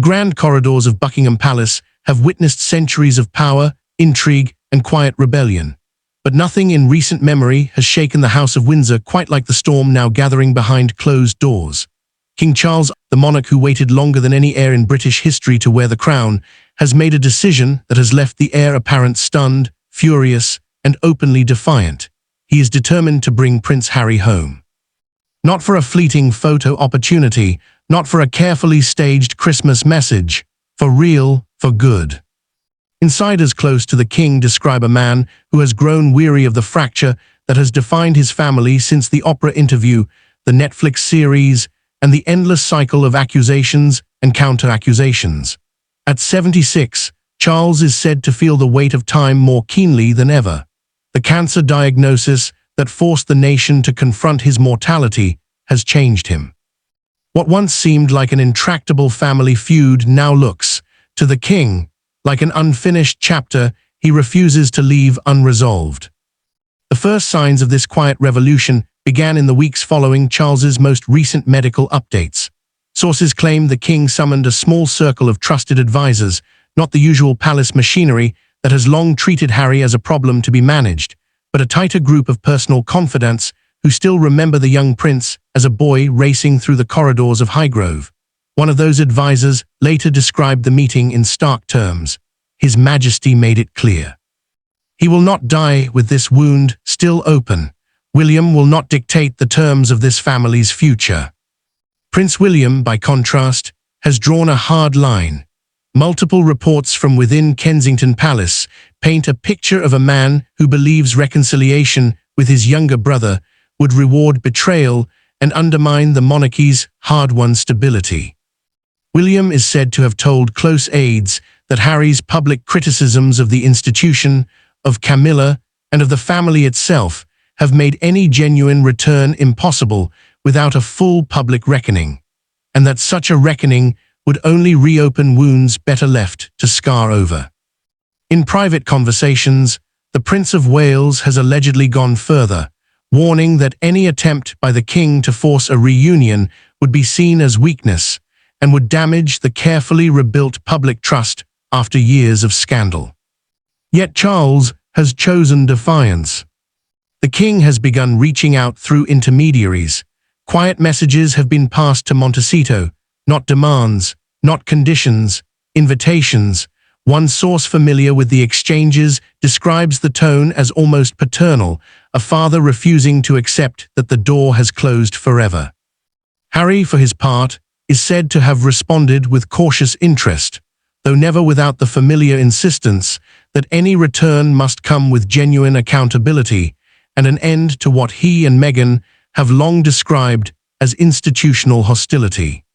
grand corridors of Buckingham Palace have witnessed centuries of power, intrigue, and quiet rebellion. But nothing in recent memory has shaken the House of Windsor quite like the storm now gathering behind closed doors. King Charles, the monarch who waited longer than any heir in British history to wear the crown, has made a decision that has left the heir apparent stunned, furious, and openly defiant. He is determined to bring Prince Harry home. Not for a fleeting photo opportunity, not for a carefully staged Christmas message, for real, for good. Insiders close to the king describe a man who has grown weary of the fracture that has defined his family since the opera interview, the Netflix series, and the endless cycle of accusations and counter-accusations. At 76, Charles is said to feel the weight of time more keenly than ever. The cancer diagnosis that forced the nation to confront his mortality has changed him. What once seemed like an intractable family feud now looks, to the king, like an unfinished chapter he refuses to leave unresolved. The first signs of this quiet revolution began in the weeks following Charles's most recent medical updates. Sources claim the king summoned a small circle of trusted advisors, not the usual palace machinery that has long treated Harry as a problem to be managed, but a tighter group of personal confidants who still remember the young prince as a boy racing through the corridors of Highgrove. One of those advisors later described the meeting in stark terms. His Majesty made it clear. He will not die with this wound still open. William will not dictate the terms of this family's future. Prince William, by contrast, has drawn a hard line. Multiple reports from within Kensington Palace paint a picture of a man who believes reconciliation with his younger brother would reward betrayal and undermine the monarchy's hard-won stability. William is said to have told close aides that Harry's public criticisms of the institution, of Camilla, and of the family itself have made any genuine return impossible without a full public reckoning, and that such a reckoning would only reopen wounds better left to scar over. In private conversations, the Prince of Wales has allegedly gone further, warning that any attempt by the king to force a reunion would be seen as weakness and would damage the carefully rebuilt public trust after years of scandal. Yet Charles has chosen defiance. The king has begun reaching out through intermediaries. Quiet messages have been passed to Montecito, not demands, not conditions, invitations. One source familiar with the exchanges describes the tone as almost paternal, a father refusing to accept that the door has closed forever. Harry, for his part, is said to have responded with cautious interest, though never without the familiar insistence that any return must come with genuine accountability and an end to what he and Meghan have long described as institutional hostility.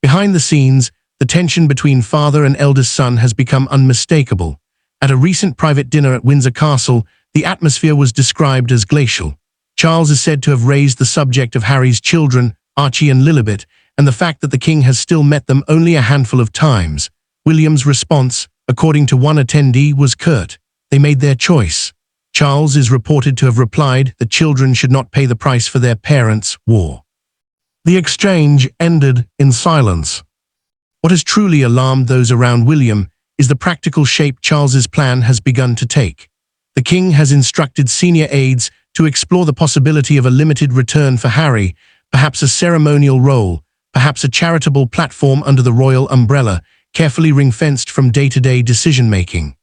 Behind the scenes, the tension between father and eldest son has become unmistakable. At a recent private dinner at Windsor Castle, the atmosphere was described as glacial. Charles is said to have raised the subject of Harry's children, Archie and Lilibet, and the fact that the king has still met them only a handful of times. William's response, according to one attendee, was curt. They made their choice. Charles is reported to have replied that children should not pay the price for their parents' war. The exchange ended in silence. What has truly alarmed those around William is the practical shape Charles's plan has begun to take. The king has instructed senior aides to explore the possibility of a limited return for Harry, perhaps a ceremonial role, perhaps a charitable platform under the royal umbrella, carefully ring-fenced from day-to-day decision-making.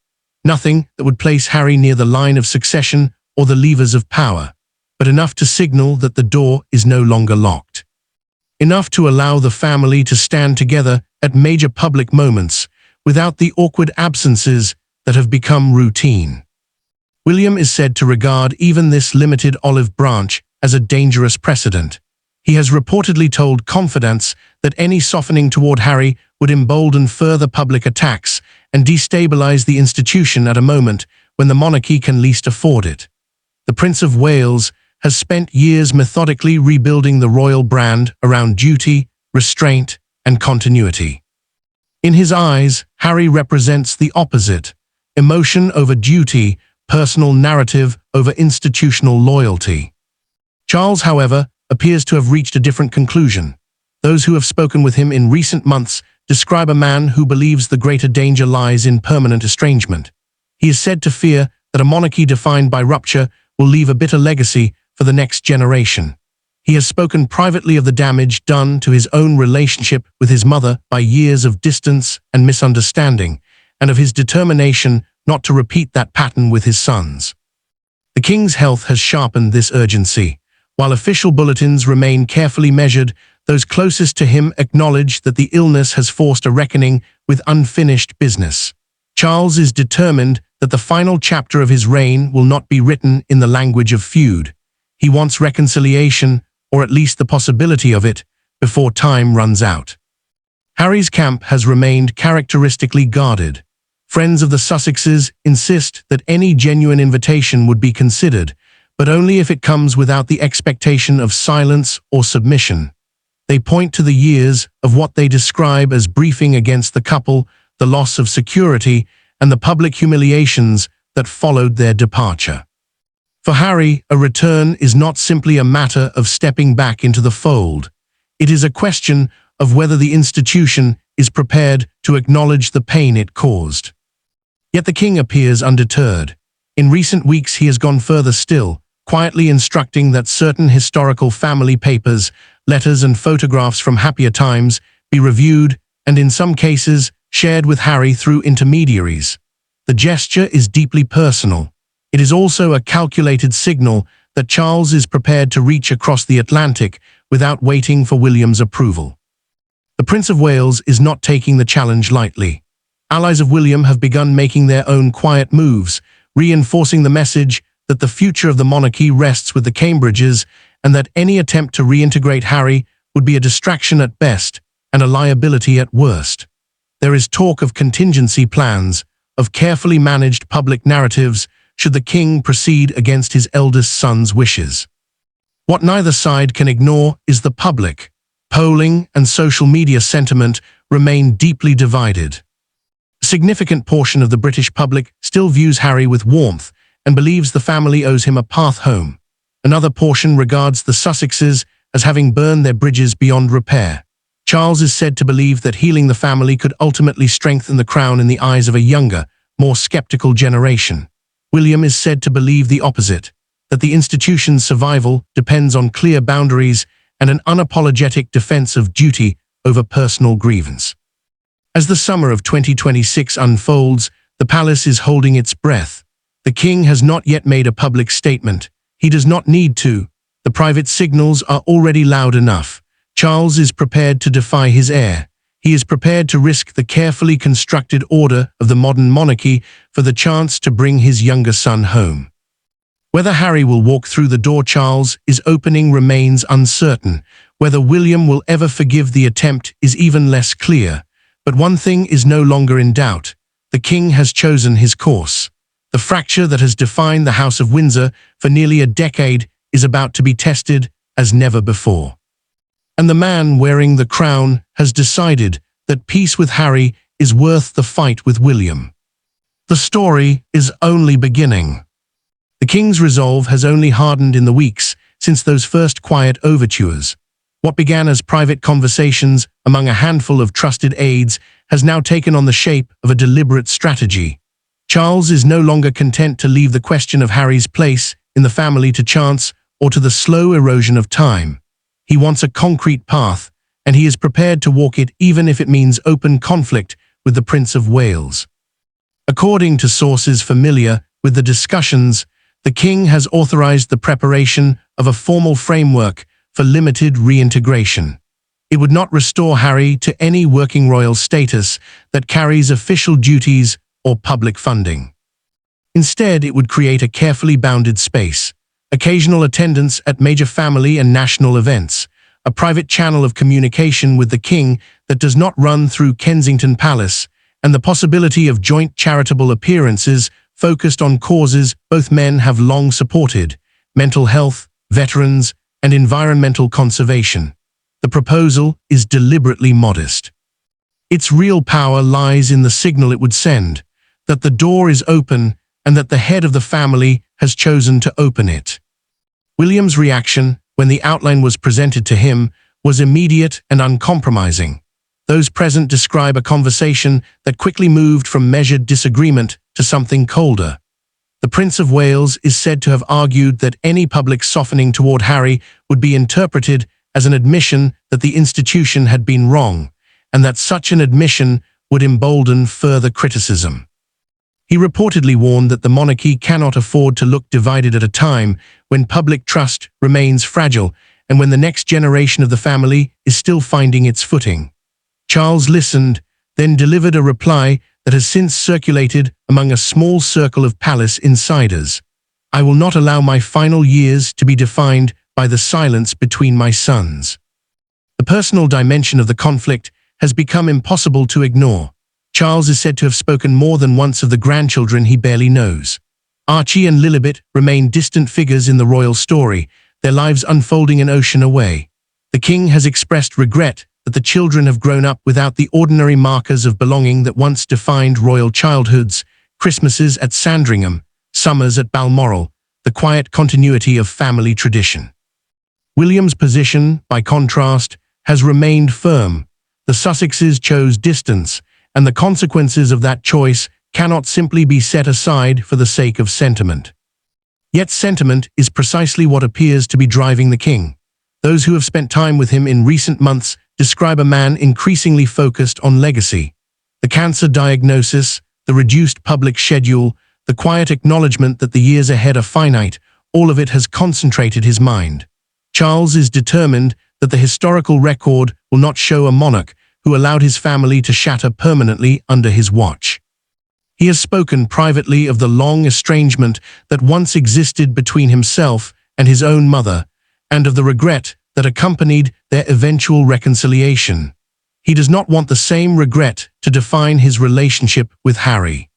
Nothing that would place Harry near the line of succession or the levers of power, but enough to signal that the door is no longer locked. Enough to allow the family to stand together at major public moments without the awkward absences that have become routine. William is said to regard even this limited olive branch as a dangerous precedent. He has reportedly told confidants that any softening toward Harry would embolden further public attacks and destabilize the institution at a moment when the monarchy can least afford it. The Prince of Wales has spent years methodically rebuilding the royal brand around duty, restraint, and continuity. In his eyes, Harry represents the opposite: emotion over duty, personal narrative over institutional loyalty. Charles, however, appears to have reached a different conclusion. Those who have spoken with him in recent months describe a man who believes the greater danger lies in permanent estrangement. He is said to fear that a monarchy defined by rupture will leave a bitter legacy for the next generation. He has spoken privately of the damage done to his own relationship with his mother by years of distance and misunderstanding, and of his determination not to repeat that pattern with his sons. The king's health has sharpened this urgency. While official bulletins remain carefully measured, those closest to him acknowledge that the illness has forced a reckoning with unfinished business. Charles is determined that the final chapter of his reign will not be written in the language of feud. He wants reconciliation, or at least the possibility of it, before time runs out. Harry's camp has remained characteristically guarded. Friends of the Sussexes insist that any genuine invitation would be considered, but only if it comes without the expectation of silence or submission. They point to the years of what they describe as briefing against the couple, the loss of security, and the public humiliations that followed their departure. For Harry, a return is not simply a matter of stepping back into the fold. It is a question of whether the institution is prepared to acknowledge the pain it caused. Yet the king appears undeterred. In recent weeks he has gone further still, quietly instructing that certain historical family papers, letters and photographs from happier times be reviewed and in some cases shared with Harry through intermediaries. The gesture is deeply personal. It is also a calculated signal that Charles is prepared to reach across the Atlantic without waiting for William's approval. The Prince of Wales is not taking the challenge lightly. Allies of William have begun making their own quiet moves, reinforcing the message that the future of the monarchy rests with the Cambridges and that any attempt to reintegrate Harry would be a distraction at best and a liability at worst. There is talk of contingency plans, of carefully managed public narratives should the king proceed against his eldest son's wishes. What neither side can ignore is the public. Polling and social media sentiment remain deeply divided. A significant portion of the British public still views Harry with warmth and believes the family owes him a path home. Another portion regards the Sussexes as having burned their bridges beyond repair. Charles is said to believe that healing the family could ultimately strengthen the crown in the eyes of a younger, more skeptical generation. William is said to believe the opposite, that the institution's survival depends on clear boundaries and an unapologetic defense of duty over personal grievance. As the summer of 2026 unfolds, the palace is holding its breath. The king has not yet made a public statement. He does not need to. The private signals are already loud enough. Charles is prepared to defy his heir. He is prepared to risk the carefully constructed order of the modern monarchy for the chance to bring his younger son home. Whether Harry will walk through the door Charles is opening remains uncertain. Whether William will ever forgive the attempt is even less clear. But one thing is no longer in doubt. The king has chosen his course. The fracture that has defined the House of Windsor for nearly a decade is about to be tested as never before. And the man wearing the crown has decided that peace with Harry is worth the fight with William. The story is only beginning. The king's resolve has only hardened in the weeks since those first quiet overtures. What began as private conversations among a handful of trusted aides has now taken on the shape of a deliberate strategy. Charles is no longer content to leave the question of Harry's place in the family to chance or to the slow erosion of time. He wants a concrete path, and he is prepared to walk it even if it means open conflict with the Prince of Wales. According to sources familiar with the discussions, the king has authorized the preparation of a formal framework for limited reintegration. It would not restore Harry to any working royal status that carries official duties or public funding. Instead, it would create a carefully bounded space, occasional attendance at major family and national events, a private channel of communication with the king that does not run through Kensington Palace, and the possibility of joint charitable appearances focused on causes both men have long supported: mental health, veterans, and environmental conservation. The proposal is deliberately modest. Its real power lies in the signal it would send, that the door is open and that the head of the family has chosen to open it. William's reaction, when the outline was presented to him, was immediate and uncompromising. Those present describe a conversation that quickly moved from measured disagreement to something colder. The Prince of Wales is said to have argued that any public softening toward Harry would be interpreted as an admission that the institution had been wrong, and that such an admission would embolden further criticism. He reportedly warned that the monarchy cannot afford to look divided at a time when public trust remains fragile and when the next generation of the family is still finding its footing. Charles listened, then delivered a reply that has since circulated among a small circle of palace insiders. "I will not allow my final years to be defined by the silence between my sons." The personal dimension of the conflict has become impossible to ignore. Charles is said to have spoken more than once of the grandchildren he barely knows. Archie and Lilibet remain distant figures in the royal story, their lives unfolding an ocean away. The king has expressed regret that the children have grown up without the ordinary markers of belonging that once defined royal childhoods, Christmases at Sandringham, summers at Balmoral, the quiet continuity of family tradition. William's position, by contrast, has remained firm. The Sussexes chose distance, and the consequences of that choice cannot simply be set aside for the sake of sentiment. Yet sentiment is precisely what appears to be driving the king. Those who have spent time with him in recent months describe a man increasingly focused on legacy. The cancer diagnosis, the reduced public schedule, the quiet acknowledgement that the years ahead are finite, all of it has concentrated his mind. Charles is determined that the historical record will not show a monarch who allowed his family to shatter permanently under his watch. He has spoken privately of the long estrangement that once existed between himself and his own mother, and of the regret that accompanied their eventual reconciliation. He does not want the same regret to define his relationship with Harry.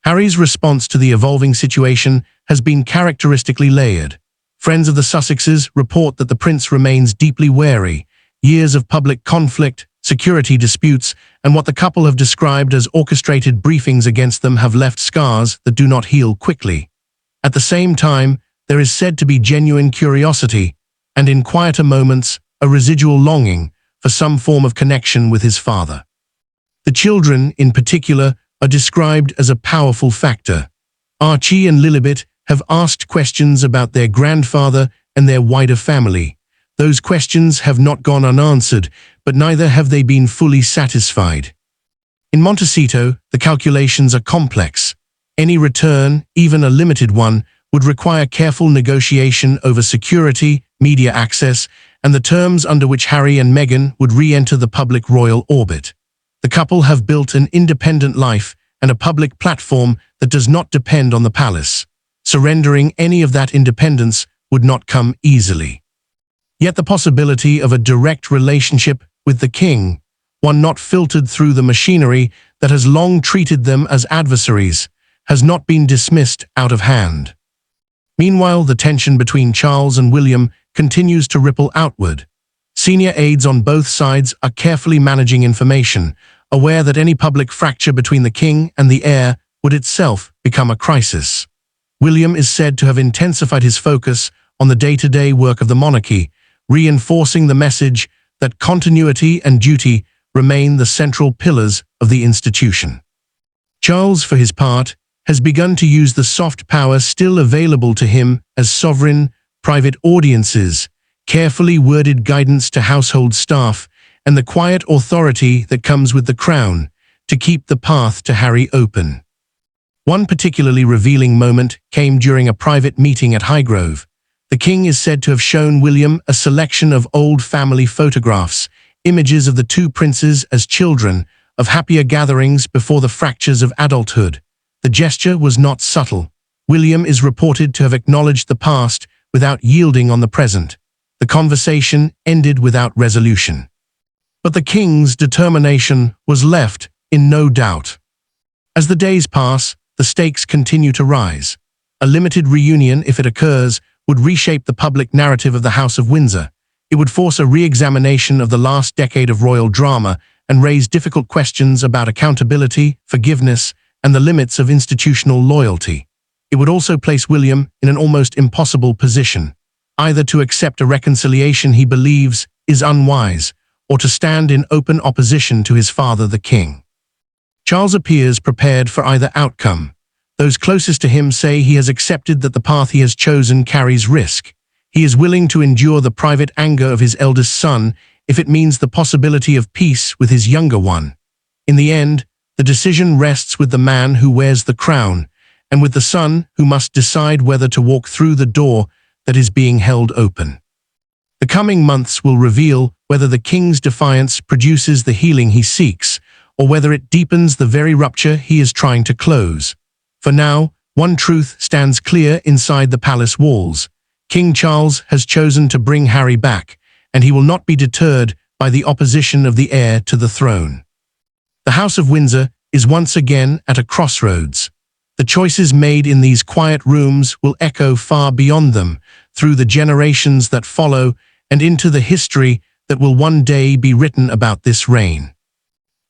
Harry's response to the evolving situation has been characteristically layered. Friends of the Sussexes report that the prince remains deeply wary. Years of public conflict, security disputes, and what the couple have described as orchestrated briefings against them have left scars that do not heal quickly. At the same time, there is said to be genuine curiosity, and in quieter moments, a residual longing for some form of connection with his father. The children, in particular, are described as a powerful factor. Archie and Lilibet have asked questions about their grandfather and their wider family. Those questions have not gone unanswered, but neither have they been fully satisfied. In Montecito, the calculations are complex. Any return, even a limited one, would require careful negotiation over security, media access, and the terms under which Harry and Meghan would re-enter the public royal orbit. The couple have built an independent life and a public platform that does not depend on the palace. Surrendering any of that independence would not come easily. Yet the possibility of a direct relationship with the king, one not filtered through the machinery that has long treated them as adversaries, has not been dismissed out of hand. Meanwhile, the tension between Charles and William continues to ripple outward. Senior aides on both sides are carefully managing information, aware that any public fracture between the king and the heir would itself become a crisis. William is said to have intensified his focus on the day-to-day work of the monarchy, reinforcing the message that continuity and duty remain the central pillars of the institution. Charles, for his part, has begun to use the soft power still available to him as sovereign, private audiences, carefully worded guidance to household staff, and the quiet authority that comes with the crown to keep the path to Harry open. One particularly revealing moment came during a private meeting at Highgrove. The king is said to have shown William a selection of old family photographs, images of the two princes as children, of happier gatherings before the fractures of adulthood. The gesture was not subtle. William is reported to have acknowledged the past without yielding on the present. The conversation ended without resolution. But the king's determination was left in no doubt. As the days pass, the stakes continue to rise. A limited reunion, if it occurs, would reshape the public narrative of the House of Windsor. It would force a re-examination of the last decade of royal drama and raise difficult questions about accountability, forgiveness, and the limits of institutional loyalty. It would also place William in an almost impossible position, either to accept a reconciliation he believes is unwise, or to stand in open opposition to his father the king. Charles appears prepared for either outcome. Those closest to him say he has accepted that the path he has chosen carries risk. He is willing to endure the private anger of his eldest son if it means the possibility of peace with his younger one. In the end, the decision rests with the man who wears the crown, and with the son who must decide whether to walk through the door that is being held open. The coming months will reveal whether the king's defiance produces the healing he seeks, or whether it deepens the very rupture he is trying to close. For now, one truth stands clear inside the palace walls. King Charles has chosen to bring Harry back, and he will not be deterred by the opposition of the heir to the throne. The House of Windsor is once again at a crossroads. The choices made in these quiet rooms will echo far beyond them, through the generations that follow and into the history that will one day be written about this reign.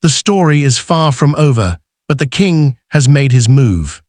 The story is far from over, but the king has made his move.